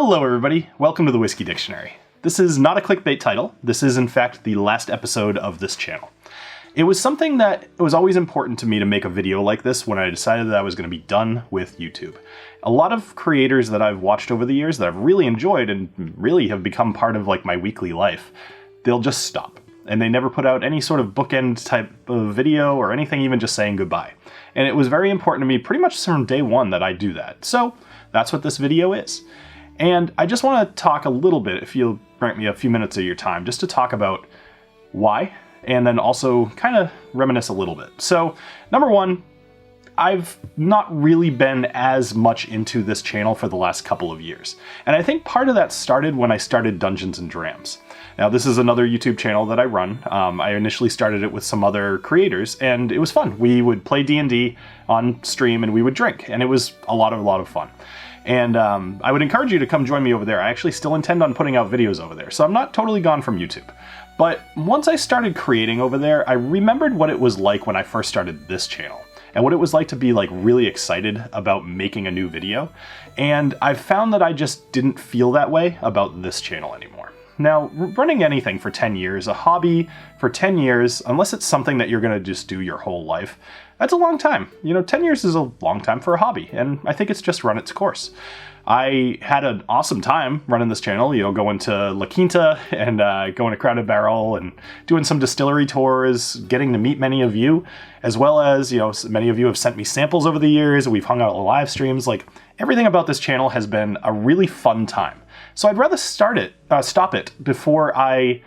Hello everybody, welcome to the Whiskey Dictionary. This is not a clickbait title, this is in fact the last episode of this channel. It was something that it was always important to me to make a video like this when I decided that I was going to be done with YouTube. A lot of creators that I've watched over the years that I've really enjoyed and really have become part of like my weekly life, they'll just stop. And they never put out any sort of bookend type of video or anything, even just saying goodbye. And it was very important to me pretty much from day one that I do that. So that's what this video is. And I just want to talk a little bit, if you'll grant me a few minutes of your time, just to talk about why, and then also kind of reminisce a little bit. So, number one, I've not really been as much into this channel for the last couple of years. And I think part of that started when I started Dungeons and Drams. Now, this is another YouTube channel that I run. I initially started it with some other creators, and it was fun. We would play D&D on stream, and we would drink, and it was a lot of fun. And I would encourage you to come join me over there. I actually still intend on putting out videos over there, so I'm not totally gone from YouTube. But once I started creating over there, I remembered what it was like when I first started this channel, and what it was like to be like really excited about making a new video. And I've found that I just didn't feel that way about this channel anymore. Now, running anything for 10 years, a hobby for 10 years, unless it's something that you're gonna just do your whole life, that's a long time. You know, 10 years is a long time for a hobby, and I think it's just run its course. I had an awesome time running this channel, you know, going to La Quinta and going to Crowded Barrel and doing some distillery tours, getting to meet many of you, as well as, you know, many of you have sent me samples over the years, we've hung out on live streams. Like, everything about this channel has been a really fun time. So I'd rather stop it before I,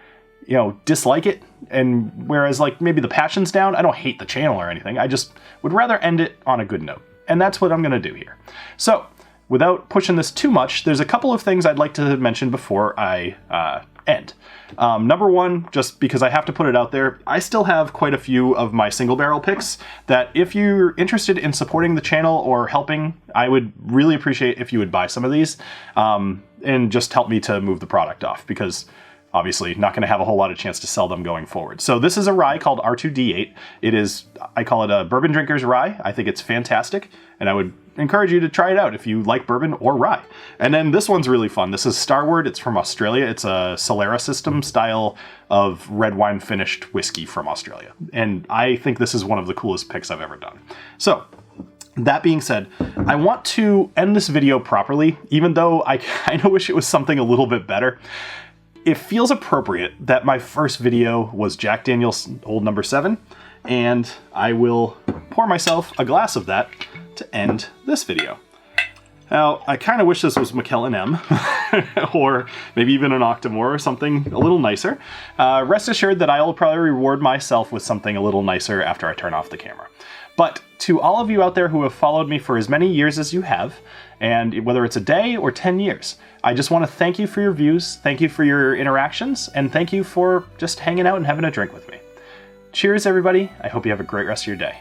you know, dislike it. And whereas like maybe the passion's down, I don't hate the channel or anything. I just would rather end it on a good note. And that's what I'm going to do here. So without pushing this too much, there's a couple of things I'd like to mention before I end. Number one, just because I have to put it out there, I still have quite a few of my single barrel picks that if you're interested in supporting the channel or helping, I would really appreciate if you would buy some of these and just help me to move the product off, because obviously not going to have a whole lot of chance to sell them going forward. So this is a rye called R2D8. It is, I call it a bourbon drinker's rye. I think it's fantastic, and I would encourage you to try it out if you like bourbon or rye. And then this one's really fun. This is Starward. It's from Australia. It's a Solera system style of red wine finished whiskey from Australia. And I think this is one of the coolest picks I've ever done. So that being said, I want to end this video properly, even though I kind of wish it was something a little bit better. It feels appropriate that my first video was Jack Daniel's Old No. 7, and I will pour myself a glass of that to end this video. Now, I kind of wish this was McKellen M, or maybe even an Octomore or something a little nicer. Rest assured that I will probably reward myself with something a little nicer after I turn off the camera. But to all of you out there who have followed me for as many years as you have, and whether it's a day or 10 years, I just want to thank you for your views, thank you for your interactions, and thank you for just hanging out and having a drink with me. Cheers, everybody. I hope you have a great rest of your day.